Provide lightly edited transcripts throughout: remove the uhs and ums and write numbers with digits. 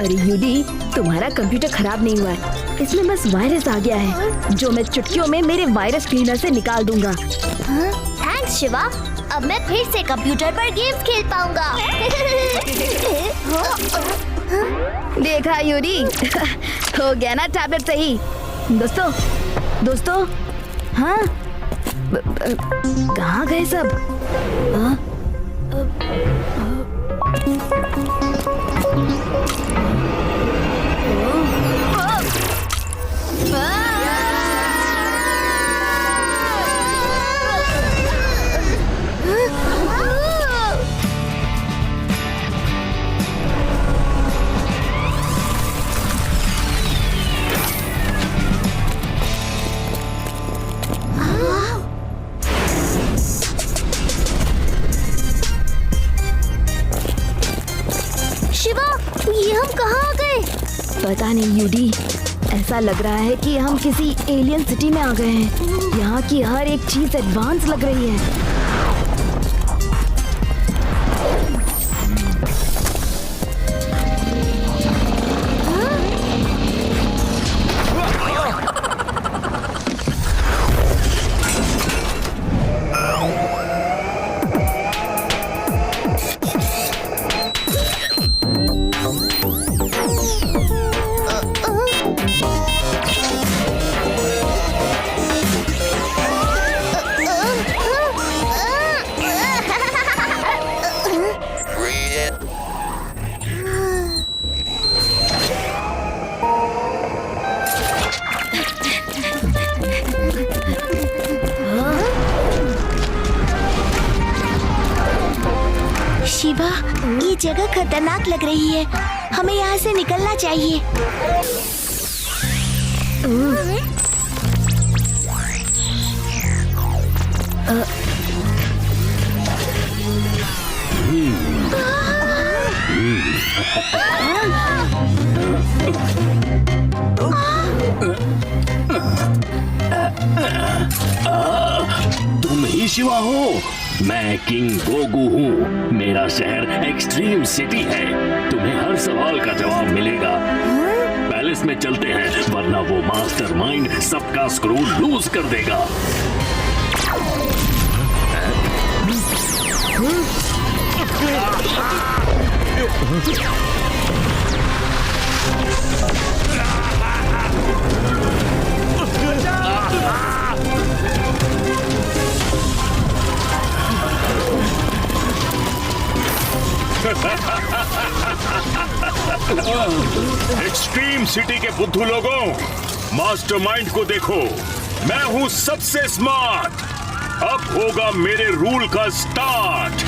अरे यूडी, तुम्हारा कंप्यूटर खराब नहीं हुआ है, इसमें बस वायरस आ गया है जो मैं चुटकियों में मेरे वायरस क्लीनर से निकाल दूंगा। थैंक्स शिवा, अब मैं फिर से कंप्यूटर पर गेम्स खेल पाऊंगा। देखा यूडी, हो गया ना टैबलेट सही। दोस्तों, हाँ, कहाँ गए सब? हाँ? ये हम कहाँ आ गए? पता नहीं यूडी, ऐसा लग रहा है कि हम किसी एलियन सिटी में आ गए हैं। यहाँ की हर एक चीज एडवांस लग रही है। शिवा, ये जगह खतरनाक लग रही है, हमें यहाँ से निकलना चाहिए। तुम ही शिवा हो? मैं किंग गोगू हूँ। मेरा शहर एक्सट्रीम सिटी है। तुम्हें हर सवाल का जवाब मिलेगा। पैलेस में चलते हैं, वरना वो मास्टरमाइंड सबका स्क्रू लूज कर देगा। एक्सट्रीम सिटी के बुद्धू लोगों, मास्टरमाइंड को देखो। मैं हूँ सबसे स्मार्ट। अब होगा मेरे रूल का स्टार्ट।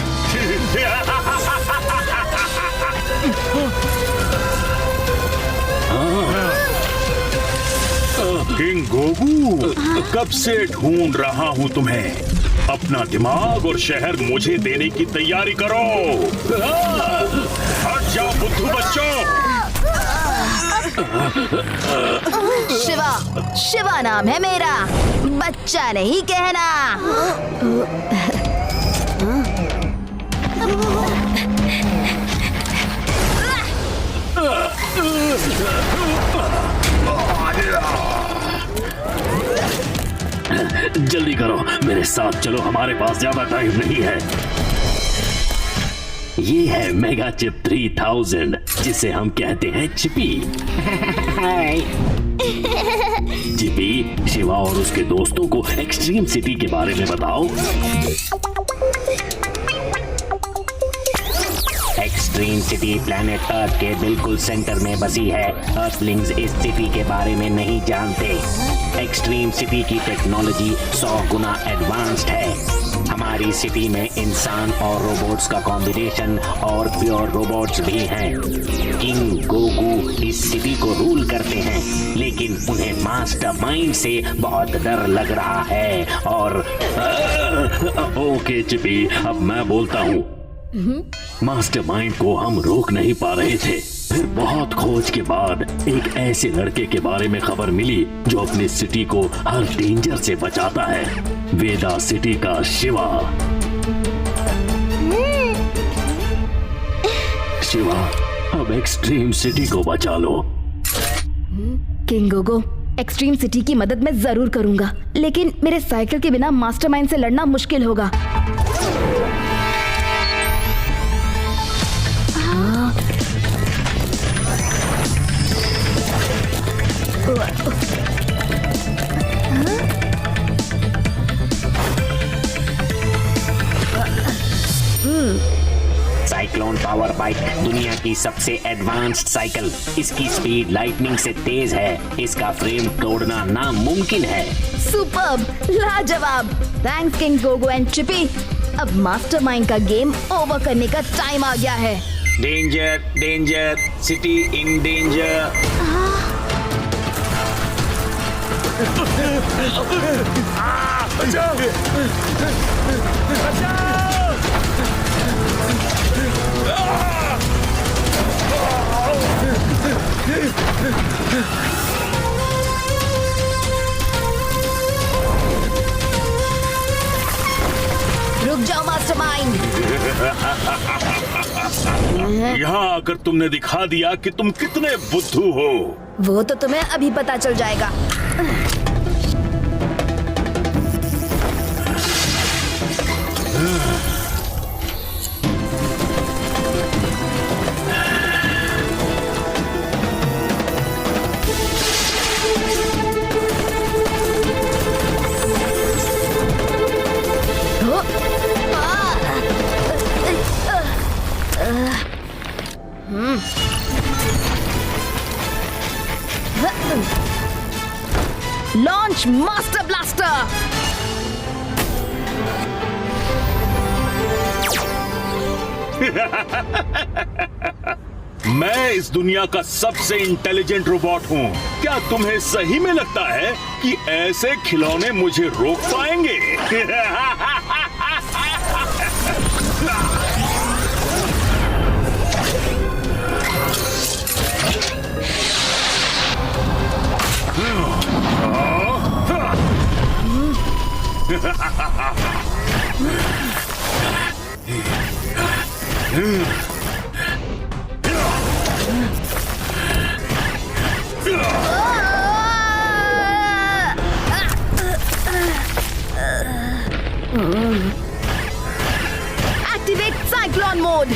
किंग गोगू, कब से ढूंढ रहा हूँ तुम्हें। अपना दिमाग और शहर मुझे देने की तैयारी करो। हट जाओ बुद्धू बच्चों। शिवा नाम है मेरा, बच्चा नहीं कहना। जल्दी करो, मेरे साथ चलो, हमारे पास ज्यादा टाइम नहीं है। ये है मेगा चिप 3000, जिसे हम कहते हैं चिपी। चिपी, शिवा और उसके दोस्तों को एक्सट्रीम सिटी के बारे में बताओ। एक्सट्रीम सिटी प्लैनेट अर्थ के बिल्कुल सेंटर में बसी है। अर्थलिंग्स इस सिटी के बारे में नहीं जानते। एक्सट्रीम सिटी की टेक्नोलॉजी 100 गुना एडवांस्ड है। हमारी सिटी में इंसान और रोबोट्स का कॉम्बिनेशन और प्योर रोबोट्स भी हैं। किंग गोगू इस सिटी को रूल करते हैं, लेकिन उन्हें मास्टरमाइंड से बहुत डर लग रहा है। और ओके चिपी, अब मैं बोलता हूँ। मास्टरमाइंड को हम रोक नहीं पा रहे थे। फिर बहुत खोज के बाद एक ऐसे लड़के के बारे में खबर मिली जो अपनी सिटी को हर डेंजर से बचाता है। वेदा सिटी का शिवा। शिवा, अब एक्सट्रीम सिटी को बचा लो। किंग गोगो, एक्सट्रीम सिटी की मदद मैं जरूर करूंगा, लेकिन मेरे साइकिल के बिना मास्टरमाइंड से लड़ना मुश्किल होगा। साइक्लोन पावर बाइक दुनिया की सबसे एडवांस्ड साइकिल। इसकी स्पीड लाइटनिंग से तेज है। इसका फ्रेम तोड़ना नामुमकिन है। सुपर्ब, लाजवाब। Thanks king Gogo and Chipi. अब मास्टरमाइंड का गेम ओवर करने का टाइम आ गया है। Danger, danger, city in danger. रुक जाओ मास्टरमाइंड। यहाँ आकर तुमने दिखा दिया कि तुम कितने बुद्धू हो। वो तो तुम्हें अभी पता चल जाएगा। Launch master blaster. मैं इस दुनिया का सबसे इंटेलिजेंट रोबोट हूँ। क्या तुम्हें सही में लगता है कि ऐसे खिलौने मुझे रोक पाएंगे? Activate Cyclone mode.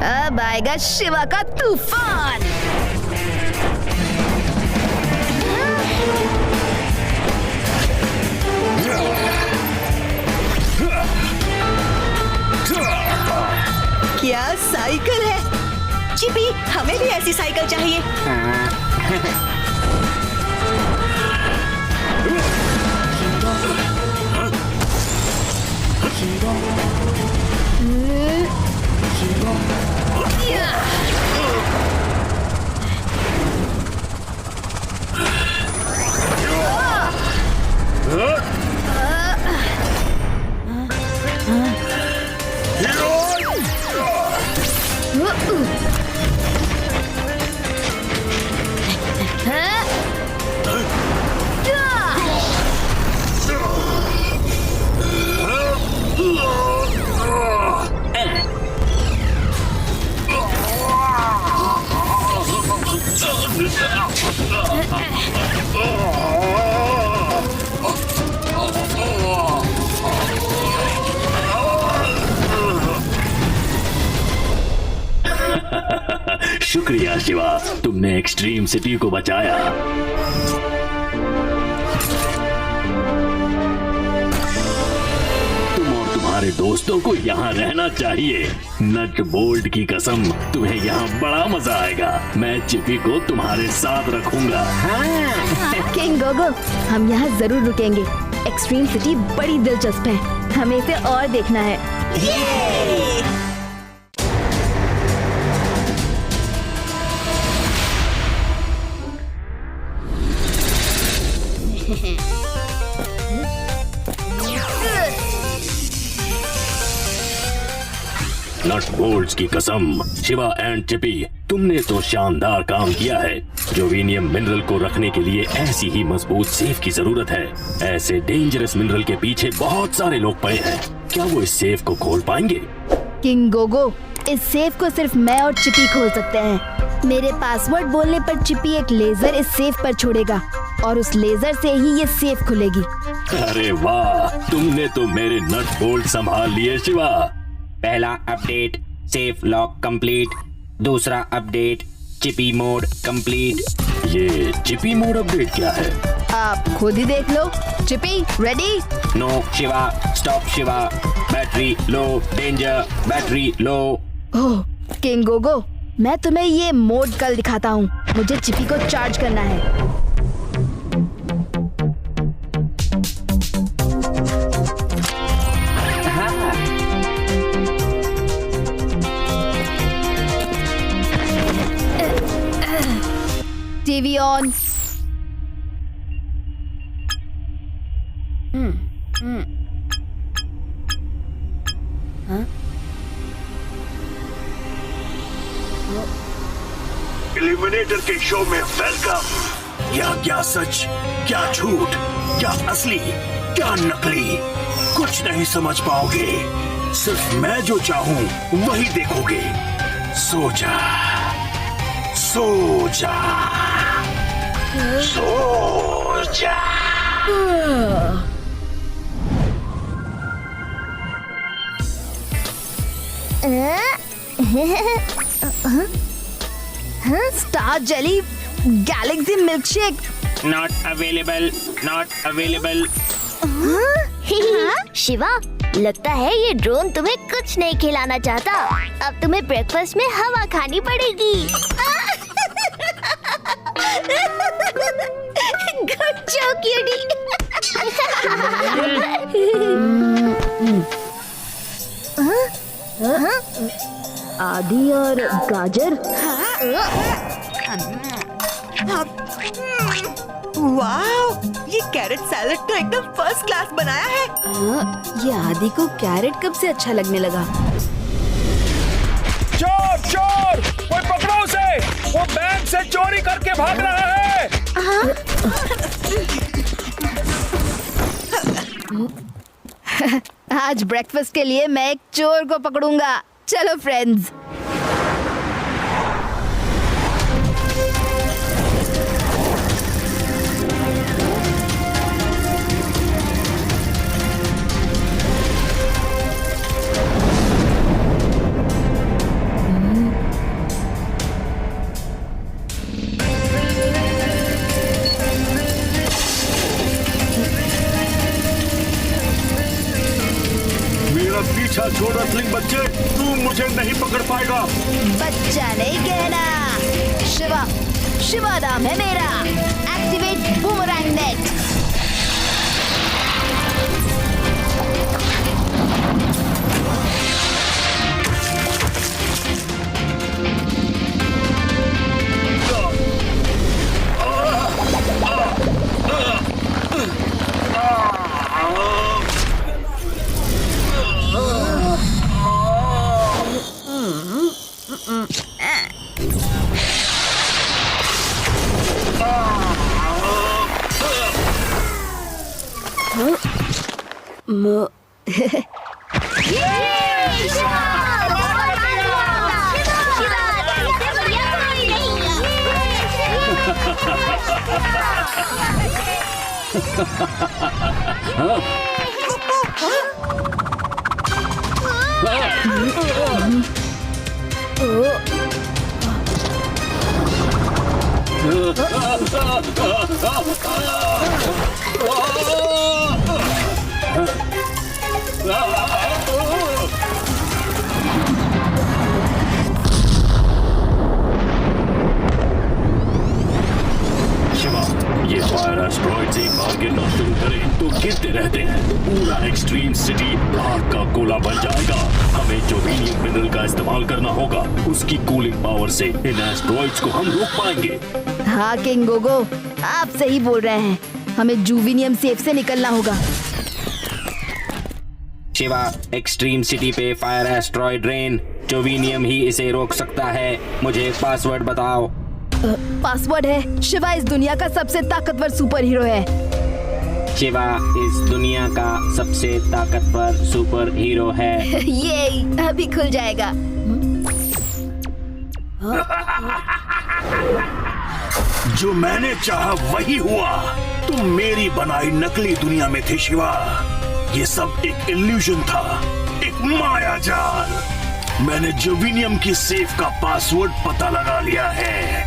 अब आएगा शिवा का तूफान। क्या साइकिल है? चिपी, हमें भी ऐसी साइकिल चाहिए। शुक्रिया शिवा, तुमने एक्सट्रीम सिटी को बचाया। तुम और तुम्हारे दोस्तों को यहाँ रहना चाहिए। नट बोल्ट की कसम, तुम्हें यहाँ बड़ा मजा आएगा। मैं चिपी को तुम्हारे साथ रखूंगा। किंग गोगो, हम यहाँ जरूर रुकेंगे। एक्सट्रीम सिटी बड़ी दिलचस्प है, हमें इसे और देखना है। नट बोल्ट्स की कसम। शिवा एंड चिपी, तुमने तो शानदार काम किया है। जोविनियम मिनरल को रखने के लिए ऐसी ही मजबूत सेफ की जरूरत है। ऐसे डेंजरस मिनरल के पीछे बहुत सारे लोग पड़े हैं। क्या वो इस सेफ को खोल पाएंगे? किंग गोगो, इस सेफ को सिर्फ मैं और चिपी खोल सकते हैं। मेरे पासवर्ड बोलने पर चिपी एक लेजर इस सेफ पर छोड़ेगा और उस लेजर से ही ये सेफ खुलेगी। अरे वाह, तुमने तो मेरे नट बोल्ट संभाल लिए शिवा। पहला अपडेट सेफ लॉक कंप्लीट। दूसरा अपडेट चिपी मोड कंप्लीट। ये चिपी मोड अपडेट क्या है? आप खुद ही देख लो। Chippy ready? No Shiva, stop Shiva, battery low, danger, battery low. Oh king Gogo, मैं तुम्हें ये मोड कल दिखाता हूँ। मुझे चिपी को चार्ज करना है। TV on. एलिमिनेटर के शो में वेलकम। यह क्या सच, क्या झूठ, क्या असली, क्या नकली, कुछ नहीं समझ पाओगे। सिर्फ मैं जो चाहूं वही देखोगे। सो जा, सो जा, सो जा। Star jelly Galaxy milkshake not available, not available. Shiva, लगता है ये ड्रोन तुम्हें कुछ नहीं खिलाना चाहता। अब तुम्हें ब्रेकफास्ट में हवा खानी पड़ेगी। Good joke cutie. आदि और गाजर। वाह, ये कैरेट सैलेड तो एकदम फर्स्ट क्लास बनाया है। ये आदि को कैरेट कब से अच्छा लगने लगा? चोर, चोर, कोई पकड़ो उसे। वो बैंक से चोरी करके भाग रहा है। आज ब्रेकफास्ट के लिए मैं एक चोर को पकड़ूंगा। चलो फ्रेंड्स। पीछा छोड़ रसलिंग बच्चे, तू मुझे नहीं पकड़ पाएगा। बच्चा नहीं कहना। शिवा, शिवा नाम है मेरा। Activate boomerang net. ये फायर एस्ट्रॉइड्स एक बार गिरना शुरू करें तो गिरते रहते हैं। पूरा एक्सट्रीम सिटी आग का गोला बन जाएगा। हमें जोविनियम मिनरल का इस्तेमाल करना होगा। उसकी कूलिंग पावर से इन एस्ट्रॉइड्स को हम रोक पाएंगे। हाँ किंग गोगो, आप सही बोल रहे हैं। हमें जूविनियम सेफ से निकलना होगा। शिवा, एक्सट्रीम सिटी पे फायर एस्ट्रॉइड रेन। जोविनियम ही इसे रोक सकता है। मुझे पासवर्ड बताओ। पासवर्ड है, शिवा इस दुनिया का सबसे ताकतवर सुपर हीरो है। शिवा इस दुनिया का सबसे ताकतवर सुपर हीरो है। ये अभी खुल जाएगा। जो मैंने चाहा वही हुआ। तुम मेरी बनाई नकली दुनिया में थे शिवा। ये सब एक इल्यूजन था, एक माया जाल। मैंने जोविनियम की सेफ का पासवर्ड पता लगा लिया है।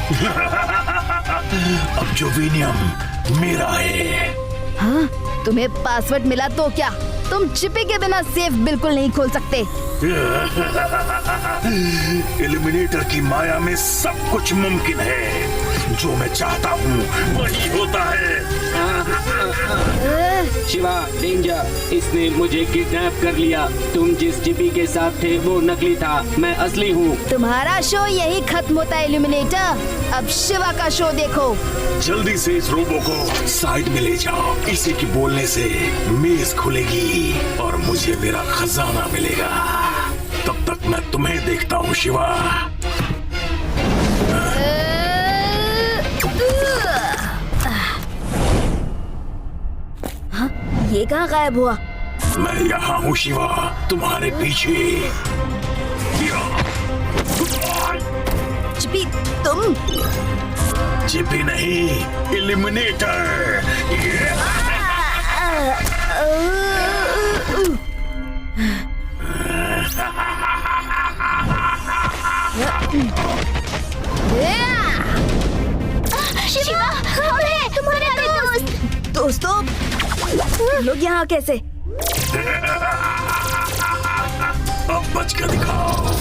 अब जोविनियम मेरा है। हाँ, तुम्हें पासवर्ड मिला तो क्या? तुम चिपी के बिना सेफ बिल्कुल नहीं खोल सकते। इल्यूमिनेटर की माया में सब कुछ मुमकिन है। जो मैं चाहता हूँ वही होता है। शिवा, डेंजर, इसने मुझे किडनैप कर लिया। तुम जिस चिपी के साथ थे वो नकली था, मैं असली हूँ। तुम्हारा शो यही खत्म होता है इल्यूमिनेटर। अब शिवा का शो देखो। जल्दी से इस रोबो को साइड में ले जाओ। इसी के बोलने से मेज खुलेगी और मुझे मेरा खजाना मिलेगा। तब तक मैं तुम्हें देखता हूँ शिवा। हाँ, ये कहाँ गायब हुआ? मैं यहाँ हूँ शिवा, तुम्हारे पीछे। चिपी, तुम? चिपी नहीं, इल्यूमिनेटर। शिवा, कौन है? तुम्हारे दोस्त। दोस्तों, लोग यहाँ कैसे? अब बच कर दिखाओ।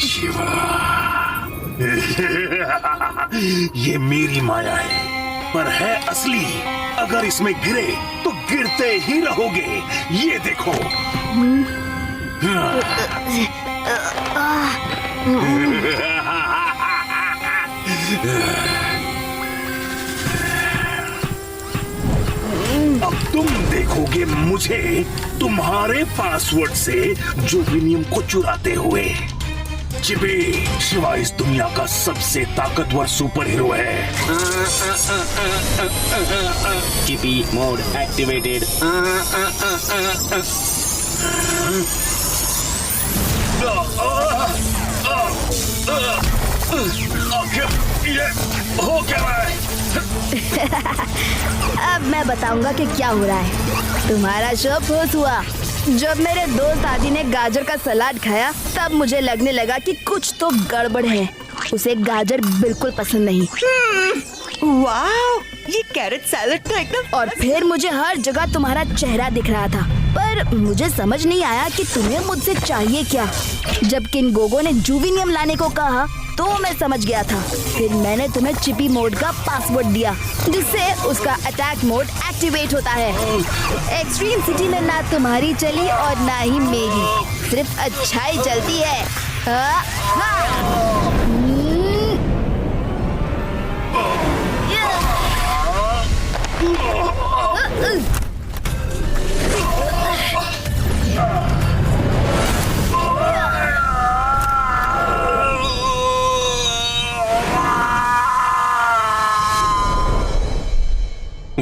शिवा, ये मेरी माया है, पर है असली। अगर इसमें गिरे तो गिरते ही रहोगे। ये देखो। अब तुम देखोगे मुझे तुम्हारे पासवर्ड से जोविनियम को चुराते हुए। चिपी, शिवा इस दुनिया का सबसे ताकतवर सुपर हीरो है। Chipi mode activated. ये हो क्या रहा है? अब मैं बताऊंगा कि क्या हो रहा है। तुम्हारा शो फुस हुआ। जब मेरे दोस्त आदि ने गाजर का सलाद खाया तब मुझे लगने लगा कि कुछ तो गड़बड़ है। उसे गाजर बिल्कुल पसंद नहीं। वाओ, ये कैरेट सैलेड तो एकदम। और फिर मुझे हर जगह तुम्हारा चेहरा दिख रहा था, पर मुझे समझ नहीं आया कि तुम्हें मुझसे चाहिए क्या। जब किन गोगो ने जोविनियम लाने को कहा तो मैं समझ गया था। फिर मैंने तुम्हें चिपी मोड का पासवर्ड दिया, जिससे उसका अटैक मोड एक्टिवेट होता है। एक्सट्रीम सिटी में ना तुम्हारी चली और ना ही मेरी, सिर्फ अच्छाई चलती है।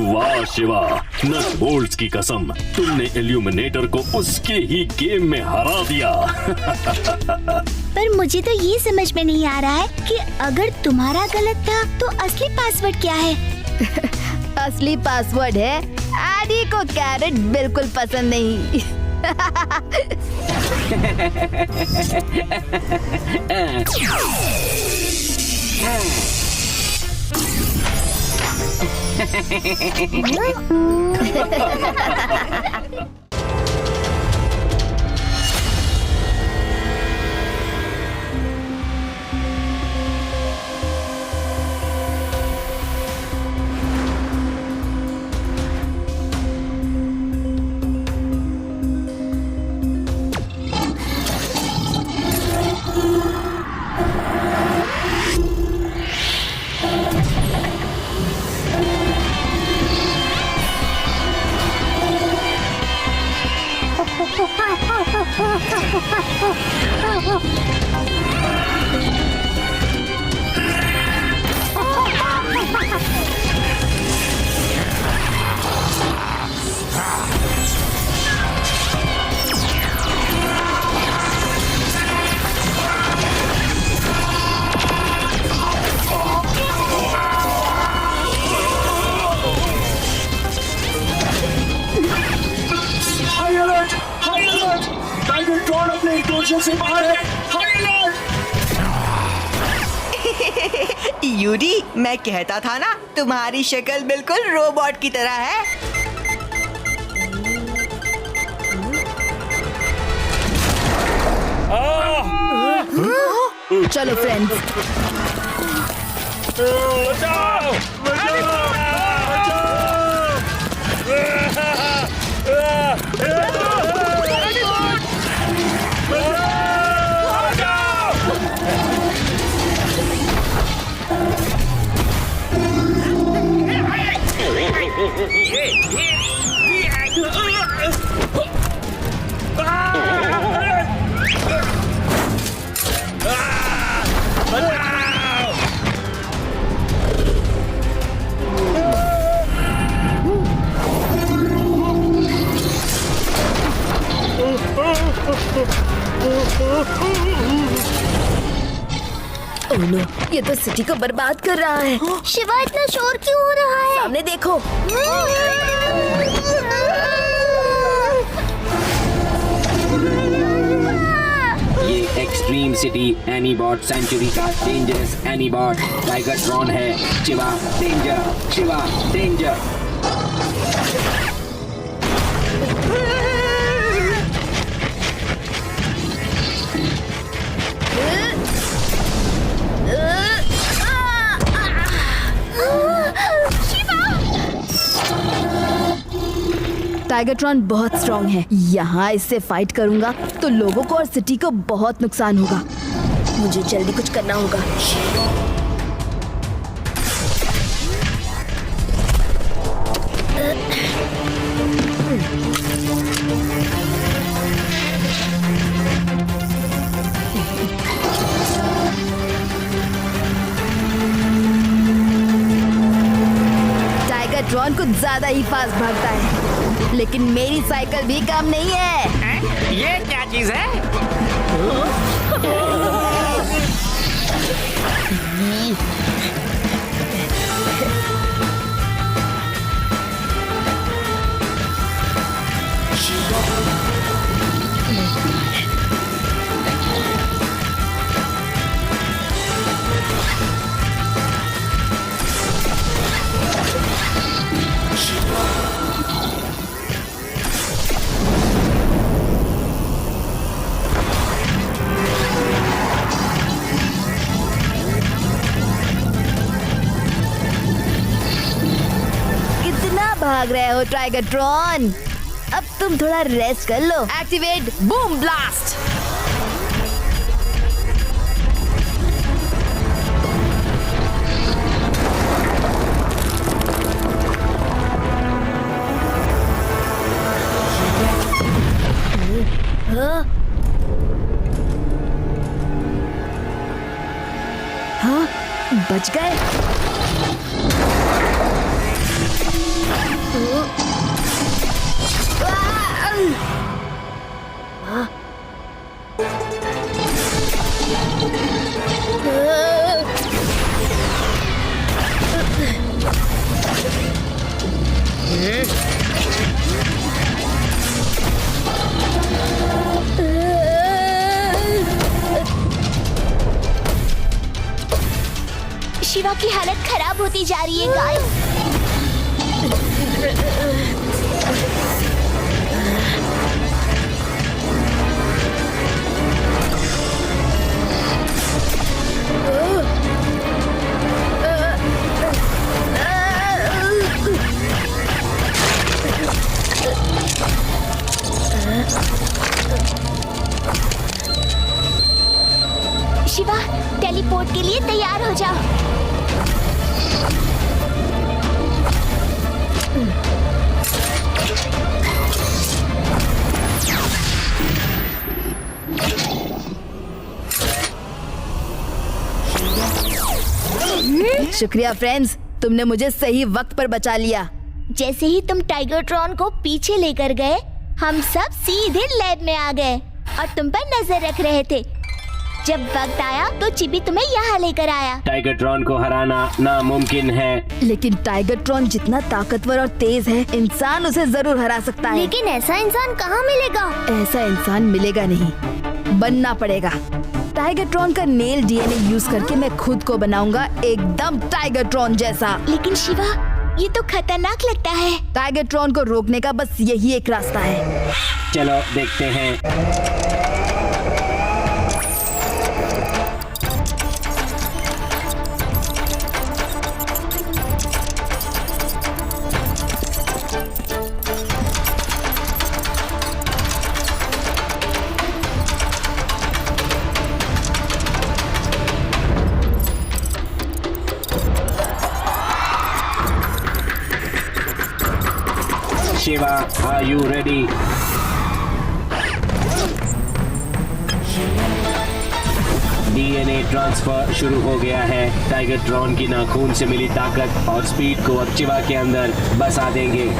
वाह शिवा, नट बोल्ट्स की कसम, तुमने इल्यूमिनेटर को उसके ही गेम में हरा दिया। पर मुझे तो ये समझ में नहीं आ रहा है कि अगर तुम्हारा गलत था तो असली पासवर्ड क्या है? असली पासवर्ड है आदि को कैरेट बिल्कुल पसंद नहीं। High alert! High alert! Tigertron अपने इक्लोजर से बाहर है। High alert! यूरी, मैं कहता था ना, तुम्हारी शक्ल बिल्कुल रोबोट की तरह है। चलो फ्रेंड्स, ओह नो, ये तो सिटी को बर्बाद कर रहा है। शिवा, इतना शोर क्यों हो रहा है? सामने देखो। ये एक्सट्रीम सिटी एनीबॉट सेंचुरी का डेंजरस एनीबॉट टाइगरट्रॉन है। Shiva danger, Shiva danger. Tigertron बहुत स्ट्रांग है। यहाँ इससे फाइट करूंगा तो लोगों को और सिटी को बहुत नुकसान होगा। मुझे जल्दी कुछ करना होगा। टाइगरट्रॉन कुछ ज्यादा ही फास्ट भागता है, लेकिन मेरी साइकिल भी कम नहीं है। ये क्या चीज है? भाग रहे हो टाइगरट्रॉन? अब तुम थोड़ा रेस्ट कर लो। Activate boom blast. हाँ, बच गए। शिवा की हालत खराब होती जा रही है गाइस। शिवा, टेलीपोर्ट के लिए तैयार हो जाओ। शुक्रिया फ्रेंड्स, तुमने मुझे सही वक्त पर बचा लिया। जैसे ही तुम टाइगरट्रॉन को पीछे लेकर गए, हम सब सीधे लैब में आ गए और तुम पर नजर रख रहे थे। जब वक्त आया तो चिबी तुम्हें यहाँ लेकर आया। टाइगरट्रॉन को हराना नामुमकिन है। लेकिन टाइगरट्रॉन जितना ताकतवर और तेज है, इंसान उसे जरूर हरा सकता है। लेकिन ऐसा इंसान कहाँ मिलेगा? ऐसा इंसान मिलेगा नहीं, बनना पड़ेगा। टाइगरट्रॉन का नेल डीएनए यूज करके मैं खुद को बनाऊंगा एकदम टाइगरट्रॉन जैसा। लेकिन शिवा, ये तो खतरनाक लगता है। टाइगरट्रॉन को रोकने का बस यही एक रास्ता है। चलो देखते हैं। Shiva, are you ready? DNA transfer शुरू हो गया है। टाइगरट्रॉन की नाखून से मिली ताकत और स्पीड को अब शिवा के अंदर बसा देंगे।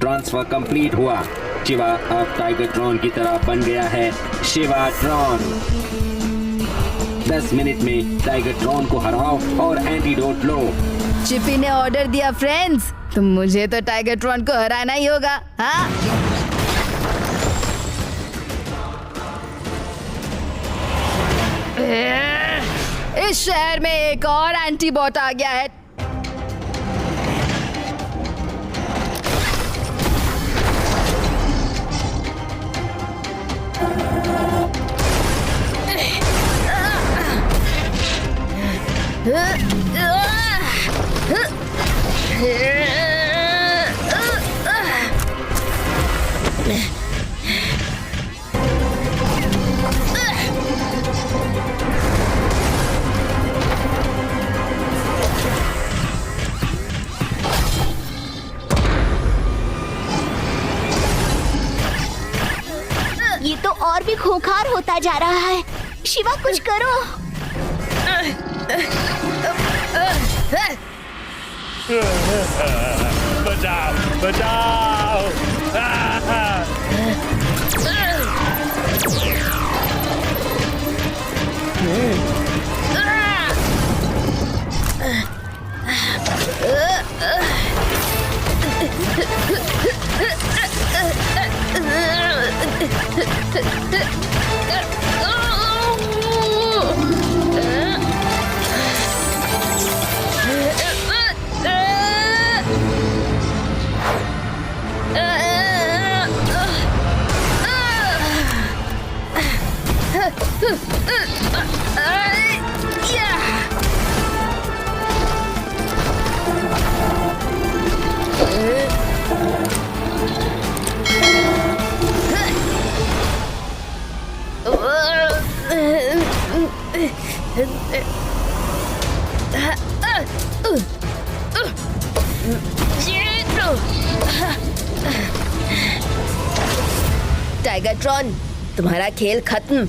ट्रांसफर कंप्लीट हुआ। शिवा अब टाइगरट्रॉन की तरह बन गया है। शिवाट्रॉन। 10 मिनट में टाइगरट्रॉन को हराओ और एंटीडोट लो। चिपी ने ऑर्डर दिया फ्रेंड्स, तो मुझे तो टाइगरट्रॉन को हराना ही होगा। हाँ, इस शहर में एक और एंटीबॉट आ गया है। ये तो और भी खूंखार होता जा रहा है। शिवा, कुछ करो। बचाओ, बचाओ। टाइगरट्रॉन, तुम्हारा खेल खत्म।